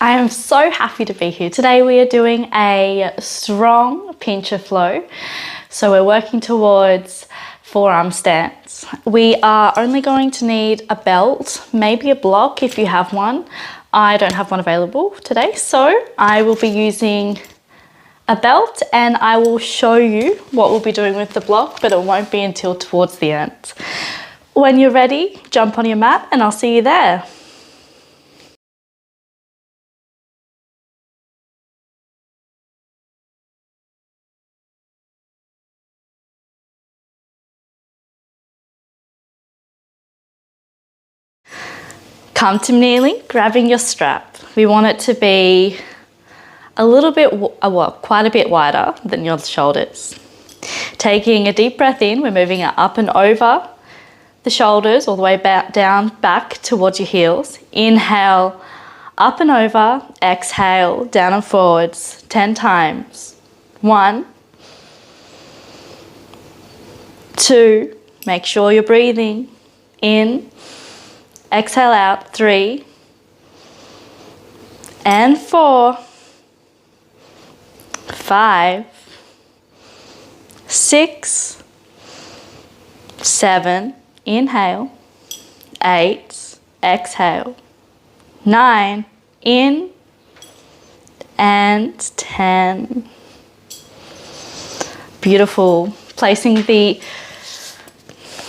I am so happy to be here. Today we are doing a strong pincha flow. So we're working towards forearm stance. We are only going to need a belt, maybe a block if you have one. I don't have one available today, so I will be using a belt and I will show you what we'll be doing with the block, but it won't be until towards the end. When you're ready, jump on your mat and I'll see you there. Come to kneeling, grabbing your strap. We want it to be a little bit, quite a bit wider than your shoulders. Taking a deep breath in, we're moving it up and over the shoulders, all the way back down, back towards your heels. Inhale, up and over. Exhale, down and forwards, 10 times. 1, 2, make sure you're breathing in. Exhale out, 3 and 4, 5, 6, 7, inhale, 8, exhale, 9, in, and 10. Beautiful. Placing the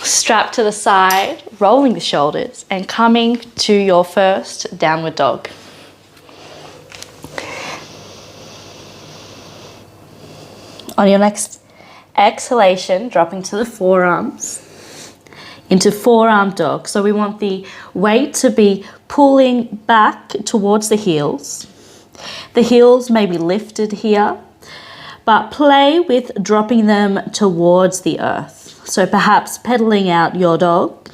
strap to the side, rolling the shoulders and coming to your first downward dog. On your next exhalation, dropping to the forearms into forearm dog. So we want the weight to be pulling back towards the heels. The heels may be lifted here, but play with dropping them towards the earth. So perhaps pedaling out your dog,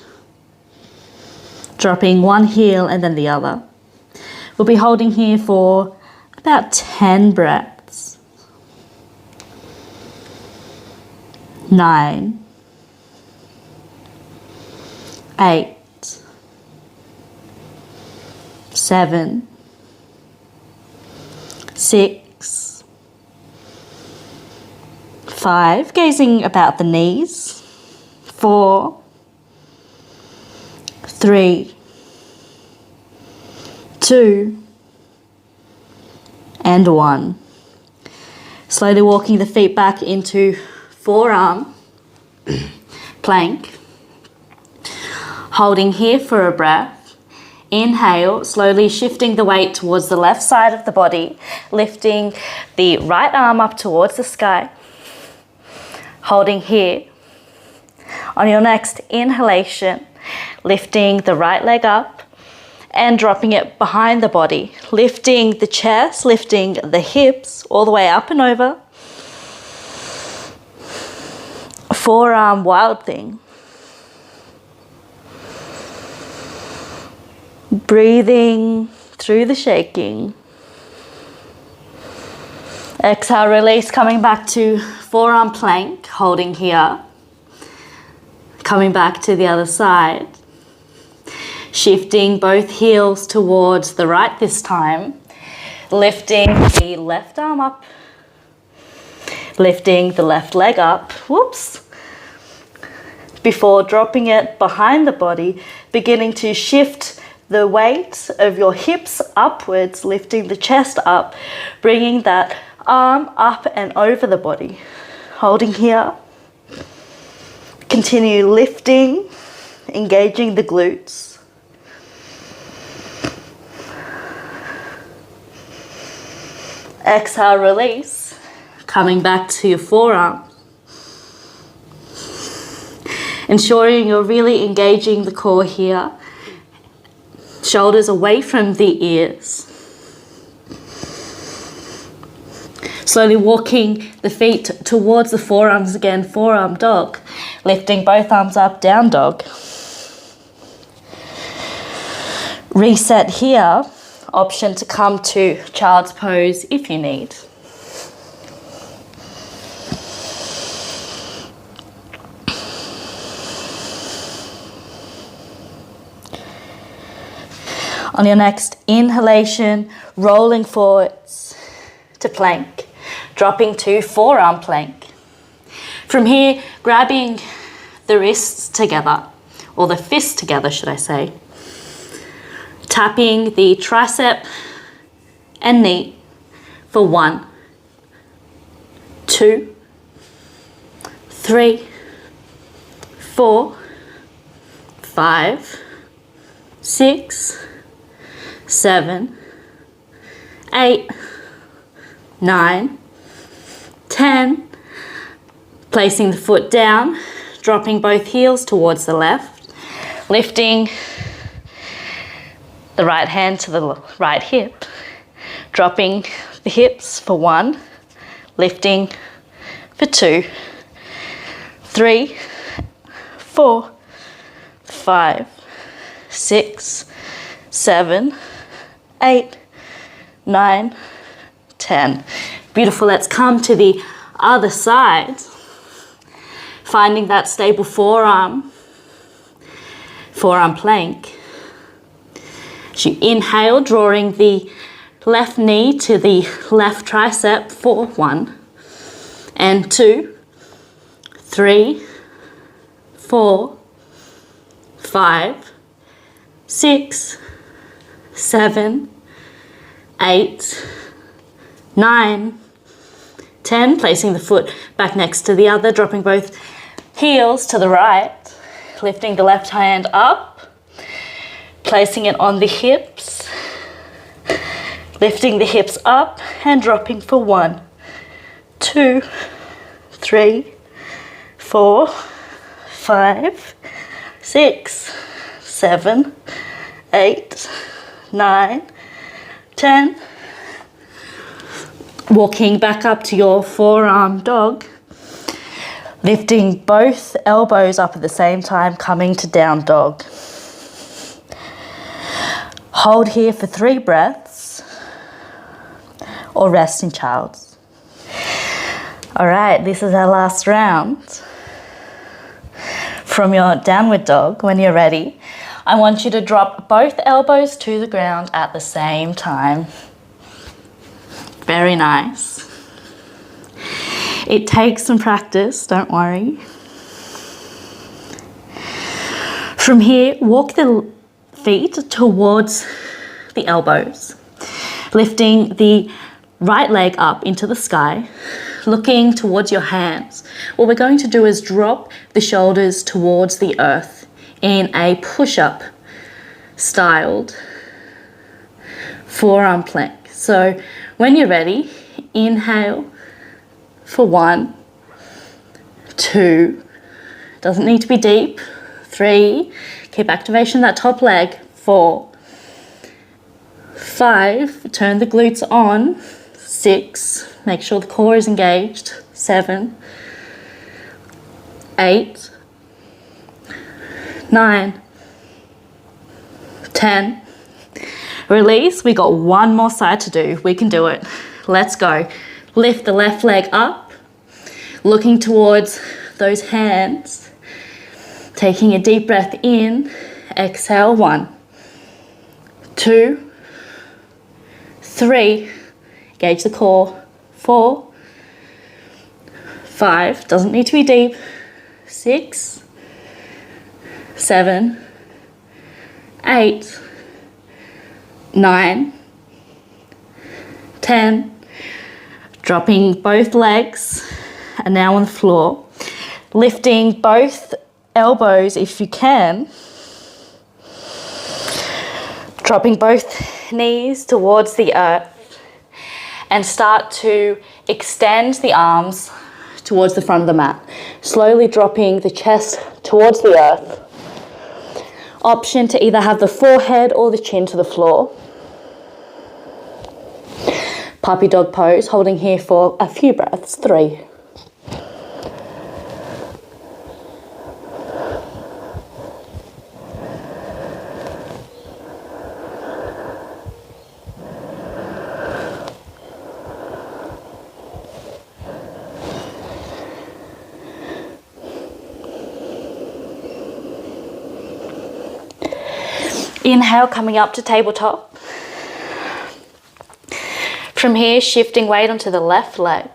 dropping one heel and then the other. We'll be holding here for about 10 breaths. 9, 8, 7, 6, 5, gazing about the knees. 4, 3, 2, and 1. Slowly walking the feet back into forearm plank. Holding here for a breath. Inhale, slowly shifting the weight towards the left side of the body, lifting the right arm up towards the sky. Holding here. On your next inhalation, lifting the right leg up and dropping it behind the body, lifting the chest, lifting the hips all the way up and over. Forearm wild thing. Breathing through the shaking. Exhale, release, coming back to forearm plank, holding here. Coming back to the other side. Shifting both heels towards the right this time. Lifting the left arm up. Lifting the left leg up. Whoops. Before dropping it behind the body, beginning to shift the weight of your hips upwards, lifting the chest up, bringing that arm up and over the body. Holding here. Continue lifting, engaging the glutes. Exhale, release. Coming back to your forearm. Ensuring you're really engaging the core here. Shoulders away from the ears. Slowly walking the feet towards the forearms again, forearm dog. Lifting both arms up, down dog. Reset here. Option to come to child's pose if you need. On your next inhalation, rolling forwards to plank, dropping to forearm plank. From here, grabbing the wrists together, or the fists together, should I say. Tapping the tricep and knee for 1, 2, 3, 4, 5, 6, 7, 8, 9, 10. Placing the foot down, dropping both heels towards the left, lifting the right hand to the right hip, dropping the hips for 1, lifting for 2, 3, 4, 5, 6, 7, 8, 9, 10. Beautiful. Let's come to the other side. Finding that stable forearm plank. As you inhale, drawing the left knee to the left tricep for 1, and 2, 3, 4, 5, 6, 7, 8, 9, 10. Placing the foot back next to the other, dropping both heels to the right, lifting the left hand up, placing it on the hips, lifting the hips up and dropping for 1, 2, 3, 4, 5, 6, 7, 8, 9, 10. Walking back up to your forearm dog, lifting both elbows up at the same time, coming to down dog. Hold here for 3 breaths or rest in child's. All right, this is our last round. From your downward dog, when you're ready, I want you to drop both elbows to the ground at the same time. Very nice. It takes some practice, don't worry. From here, walk the feet towards the elbows, lifting the right leg up into the sky, looking towards your hands. What we're going to do is drop the shoulders towards the earth in a push-up styled forearm plank. So when you're ready, inhale for 1, 2, doesn't need to be deep, 3, keep activation that top leg, 4, 5, turn the glutes on, 6, make sure the core is engaged, 7, 8, 9, 10. Release. We got one more side to do. We can do it. Let's go. Lift the left leg up, looking towards those hands, taking a deep breath in, exhale, 1, 2, 3, engage the core, 4, 5, doesn't need to be deep, 6, 7, 8, 9, 10. Dropping both legs are now on the floor. Lifting both elbows if you can. Dropping both knees towards the earth. And start to extend the arms towards the front of the mat. Slowly dropping the chest towards the earth. Option to either have the forehead or the chin to the floor. Puppy dog pose, holding here for a few breaths, 3. Inhale, coming up to tabletop. From here, shifting weight onto the left leg.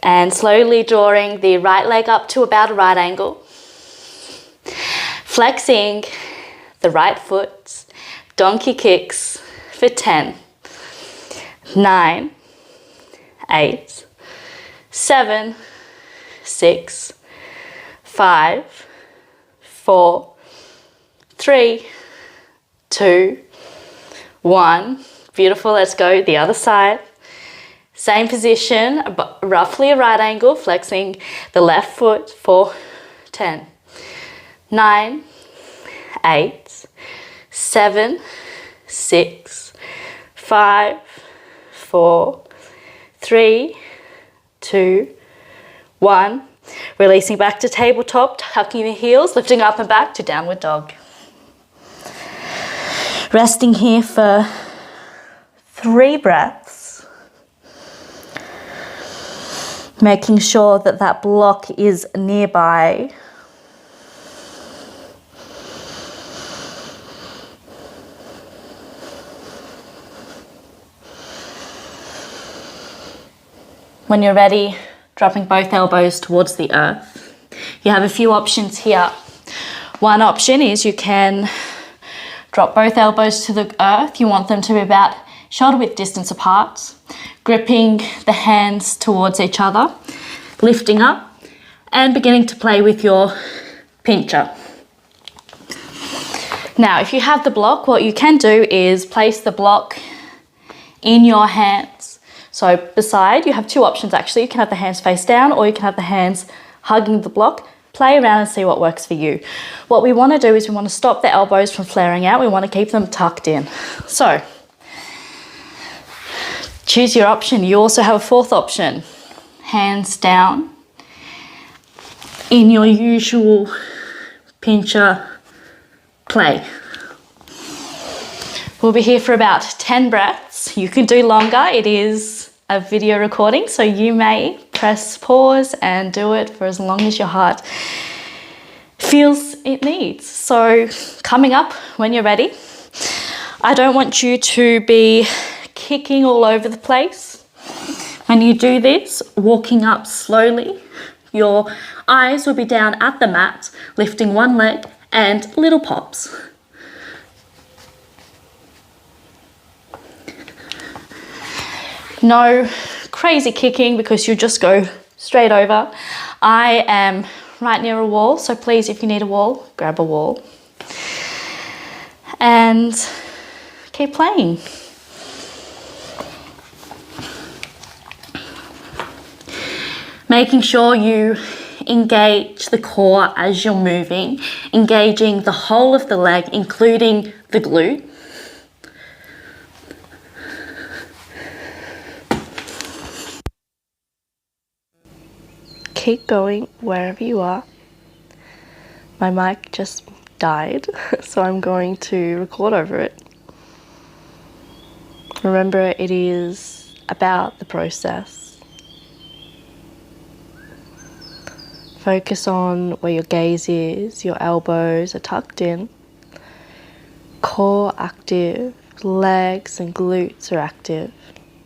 And slowly drawing the right leg up to about a right angle. Flexing the right foot. Donkey kicks for 10, 9, 8, 7, 6, 5, 4, 3, 2, 1. Beautiful, let's go the other side. Same position, roughly a right angle, flexing the left foot for 10, 9, 8, 7, 6, 5, 4, 3, 2, 1. Releasing back to tabletop, tucking the heels, lifting up and back to downward dog. Resting here for 3 breaths. Making sure that that block is nearby. When you're ready, dropping both elbows towards the earth. You have a few options here. One option is you can drop both elbows to the earth. You want them to be about shoulder width distance apart, gripping the hands towards each other, lifting up and beginning to play with your pincha. Now, if you have the block, what you can do is place the block in your hands. So beside, you have 2 options actually. You can have the hands face down or you can have the hands hugging the block. Play around and see what works for you. What we want to do is we want to stop the elbows from flaring out. We want to keep them tucked in. So choose your option. You also have a 4th option. Hands down in your usual pincha play. We'll be here for about 10 breaths. You can do longer. It is a video recording, so you may press pause and do it for as long as your heart feels it needs. So coming up when you're ready, I don't want you to be kicking all over the place. When you do this, walking up slowly, your eyes will be down at the mat, lifting one leg and little pops. No crazy kicking because you just go straight over. I am right near a wall, so please, if you need a wall, grab a wall. And keep playing. Making sure you engage the core as you're moving, engaging the whole of the leg, including the glute. Keep going wherever you are. My mic just died, so I'm going to record over it. Remember, it is about the process. Focus on where your gaze is, your elbows are tucked in, core active, legs and glutes are active.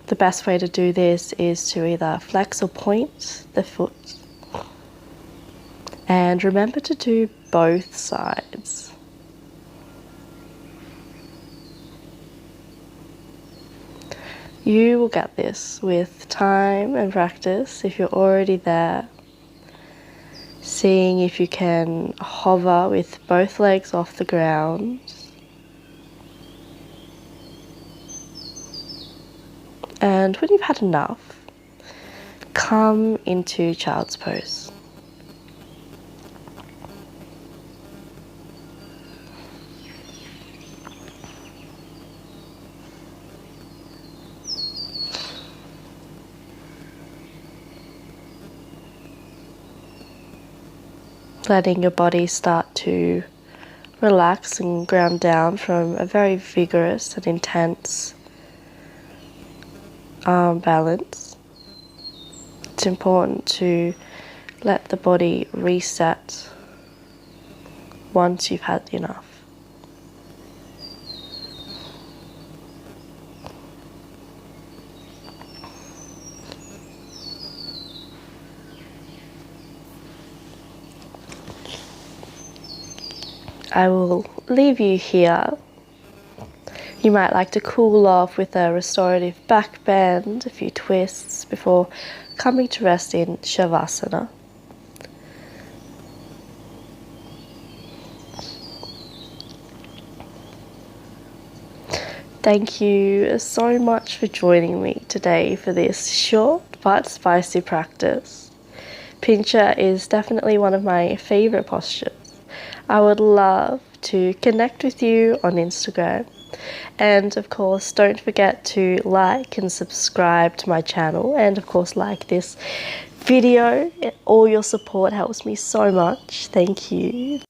The best way to do this is to either flex or point the foot. And remember to do both sides. You will get this with time and practice. If you're already there, seeing if you can hover with both legs off the ground. And when you've had enough, come into child's pose. Letting your body start to relax and ground down from a very vigorous and intense arm balance. It's important to let the body reset once you've had enough. I will leave you here. You might like to cool off with a restorative back bend, a few twists before coming to rest in Shavasana. Thank you so much for joining me today for this short but spicy practice. Pincha is definitely one of my favorite postures. I would love to connect with you on Instagram. And of course, don't forget to like and subscribe to my channel, and of course like this video. All your support helps me so much. Thank you.